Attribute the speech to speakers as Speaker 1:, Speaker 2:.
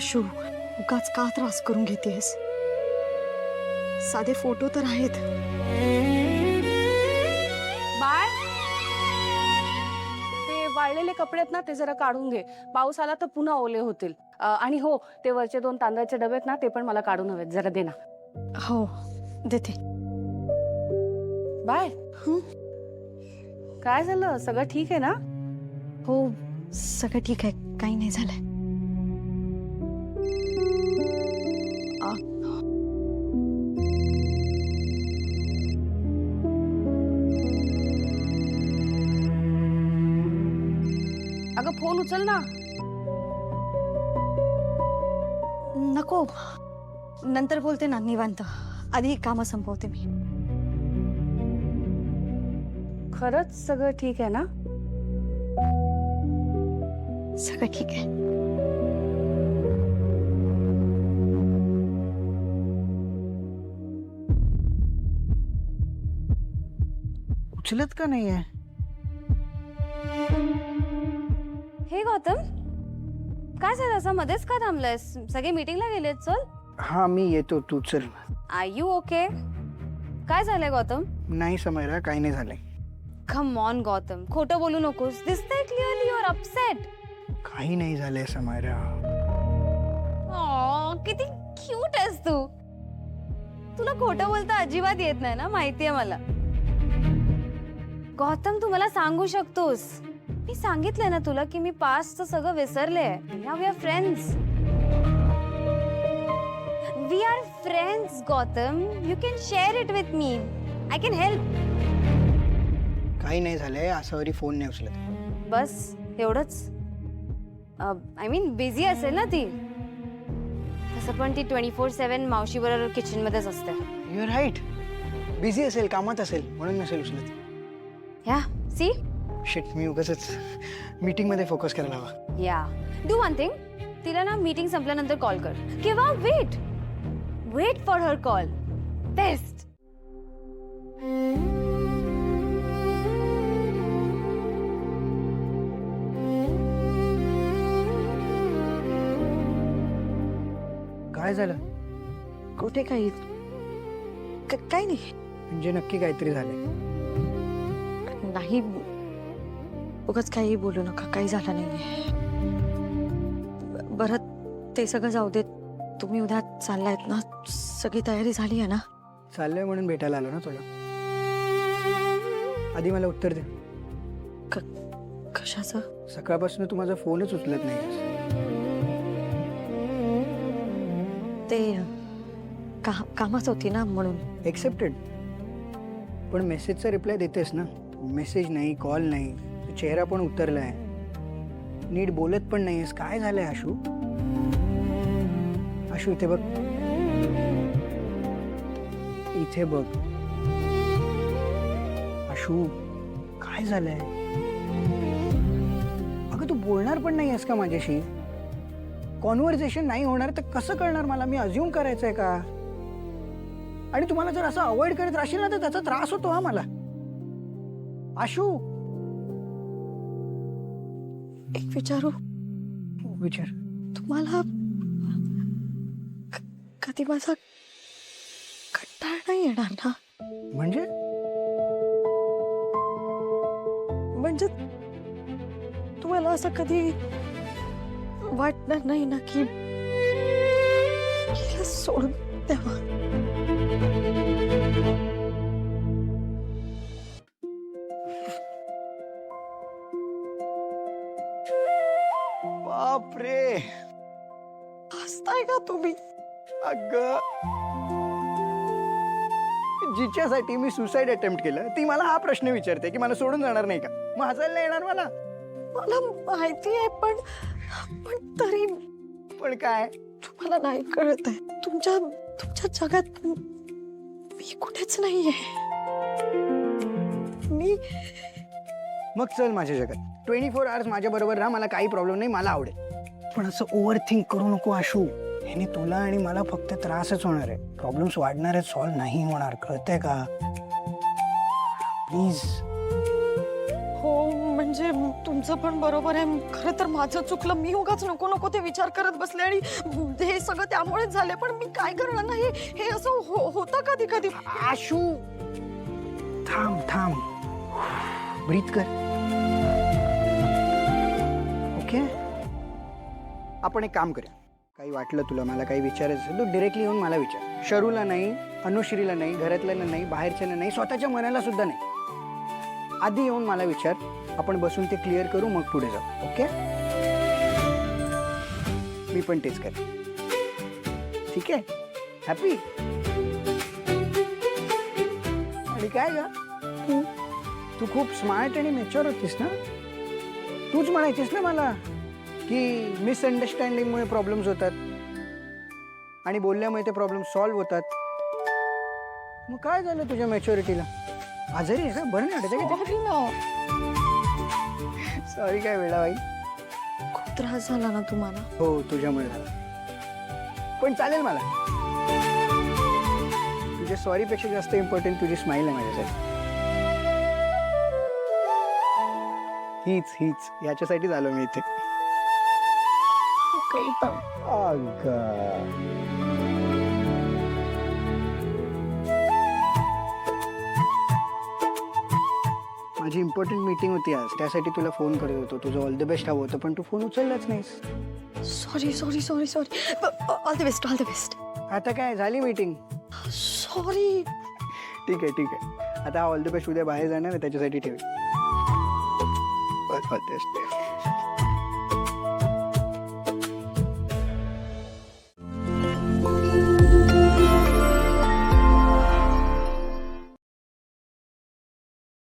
Speaker 1: आशू, उगाच का त्रास करून घेतेस? साधे फोटो तर आहेत.
Speaker 2: बाळ, ते वाळलेले कपडे आहेत ना ते जरा काढून घे. पाऊस आला तर पुन्हा ओले होतील. आणि हो, ते वरचे 2 तांदळाचे डबे आहेत ना ते पण मला काढून हवेत. जरा दे ना.
Speaker 1: हो, देते.
Speaker 2: बाय, काय झालं? सगळं ठीक आहे ना?
Speaker 1: हो, सगळं ठीक आहे, काही नाही झालंय.
Speaker 2: अगं फोन उचल ना.
Speaker 1: नको, नंतर बोलते ना निवांत. आधी कामं संपवते मी.
Speaker 2: खरंच सगळं ठीक आहे ना?
Speaker 1: सगळं ठीक आहे.
Speaker 3: उचलत का नाहीये?
Speaker 2: हे गौतम, काय झालं? असं मध्येच का थांबलायस? सगळे मीटिंगला गेलेत. चल.
Speaker 3: हा, मी येतो, तू चल.
Speaker 2: Are you okay? काय झालंय गौतम?
Speaker 3: नाही समयरा, काही नाही झालंय.
Speaker 2: कम ऑन गौतम, खोटं बोलू नकोस. दिसतंय क्लिअरली यू आर अपसेट.
Speaker 3: काही नाही झालंय समयरा.
Speaker 2: किती क्यूट आहेस तू. तुला खोटं बोलता अजिबात येत नाही ना, माहितीये मला. गौतम, तू मला सांगू शकतोस. मी सांगितलंय ना तुला की मी पास्टचं सगळं विसरले. Now we are friends. We are friends Gautam. You can share it with me. I can help.
Speaker 3: काही नाही झालंय, असावरी फोन नाही उचलत.
Speaker 2: बस एवढंच? आय मीन बिझी असेल ना ती. तसं पण ती 24/7 मावशीबरोबर किचनमध्येच असते.
Speaker 3: You R right. बिझी असेल, कामात असेल, म्हणून नसेल उचलत.
Speaker 2: या सी.
Speaker 3: शिट, मी उगाचच मीटिंग मध्ये फोकस करायला हवा.
Speaker 2: या डू वन थिंग. तिला ना मीटिंग संपल्यानंतर कॉल कर किंवा wait for her call. Best.
Speaker 3: काय झालं?
Speaker 1: कुठे काही काही नाही.
Speaker 3: म्हणजे नक्की काहीतरी झालंय.
Speaker 1: नाही, उगाच काही बोलू नका. काही झालं नाहीये. बरं, ते सगळं जाऊ देत. तुम्ही उद्या चाललायत ना? सगळी तयारी झाली आहे ना?
Speaker 3: चाललंय म्हणून भेटायला आलो ना तुला. आधी मला उत्तर दे.
Speaker 1: कशाचं?
Speaker 3: सकाळपासून तू माझा फोनच उचलत नाही.
Speaker 1: ते कामाच होती ना म्हणून.
Speaker 3: एक्सेप्टेड. पण मेसेजचा रिप्लाय देतेस ना? मेसेज नाही, कॉल नाही, चेहरा पण उतरलाय, नीट बोलत पण नाहीयेस. काय झालंय आशू? आशू, इथे बघ. इथे बघ आशू, काय झालंय? अगं तू बोलणार पण नाहीयेस का माझ्याशी? कॉन्व्हर्सेशन नाही होणार तर कसं कळणार मला? मी अज्युम करायचंय का? आणि तुम्हाला जर असं अवॉइड करत राहशील ना तर त्याचा त्रास होतो हा मला. आशू,
Speaker 1: एक विचारू?
Speaker 3: विचार.
Speaker 1: तुम्हाला कधी माझा कंटाळा नाही येणार ना? म्हणजे तुम्हाला असं कधी वाटणार नाही ना की हिला सोडून द्यावं?
Speaker 3: बापरे,
Speaker 1: हसताय का तुम्ही?
Speaker 3: अगं, जिच्यासाठी मी सुसाईड अटेम्प्ट केलं ती मला हा प्रश्न विचारते की मला सोडून जाणार नाही का? मग हसायला नाही येणार मला?
Speaker 1: मला माहिती आहे, पण तरी.
Speaker 3: पण काय?
Speaker 1: तुम्हाला नाही कळत आहे. तुमच्या जगात मी कुठेच नाहीये. मी
Speaker 3: मग चल माझ्या जगात. 24 आवर्स माझ्या बरोबर राहा, मला काही प्रॉब्लेम नाही, मला आवडेल. पण असं ओव्हर थिंक करू नको आशू. ह्याने तुला आणि मला फक्त त्रासच होणार आहे. प्रॉब्लेम्स वाढणार आहेत, सॉल्व्ह नाही होणार. कळतंय का? प्लीज.
Speaker 1: हो, म्हणजे म्हणजे तुमचं पण बरोबर आहे. खरं तर माझं चुकलं. मी उगाच नको नको ते विचार करत बसले आणि हे सगळं त्यामुळेच झाले. पण मी काय करणार ना, हे असं होतं कधी कधी.
Speaker 3: आशू, थांब थांब, ब्रीथ कर. ओके, आपण एक काम करूया. काही वाटलं तुला, मला काही विचारायचं असेल, तू डिरेक्टली येऊन मला विचार. शरूला नाही, अनुश्रीला नाही, घरातल्याला नाही, बाहेरच्याला नाही, स्वतःच्या मनाला सुद्धा नाही. आधी येऊन मला विचार. आपण बसून ते क्लिअर करू, मग पुढे जाऊ. ओके, मी पण तेच करेन. ठीक आहे, हॅपी. आणि काय ग, तू खूप स्मार्ट आणि मॅच्युअर होतीस ना. तूच म्हणायचीस ना मला की मिसअंडरस्टँडिंगमुळे प्रॉब्लेम्स होतात आणि बोलल्यामुळे ते प्रॉब्लेम सॉल्व्ह होतात. मग काय झालं तुझ्या मॅच्युरिटीला? आजारी आहे का? बरं नाही वाटत? सॉरी काय वेळाबाई,
Speaker 1: खूप त्रास झाला ना तुम्हाला?
Speaker 3: हो, तुझ्यामुळे झाला. पण चालेल मला. तुझ्या सॉरीपेक्षा जास्त इम्पॉर्टंट तुझी स्माईल आहे माझ्यासाठी. हीच याच्यासाठीच आलो मी इथे. माझी इम्पॉर्टंट मीटिंग होती आज, त्यासाठी तुला फोन करत होतो. तुझं ऑल द बेस्ट हवं होतं, पण तू फोन उचललाच नाहीस.
Speaker 1: Sorry sorry sorry sorry. All the best, all the best.
Speaker 3: आता काय झाली मीटिंग?
Speaker 1: सॉरी.
Speaker 3: ठीक आहे. आता ऑल द बेस्ट उद्या बाहेर जाणार आहे, त्याच्यासाठी ठेव. All the best.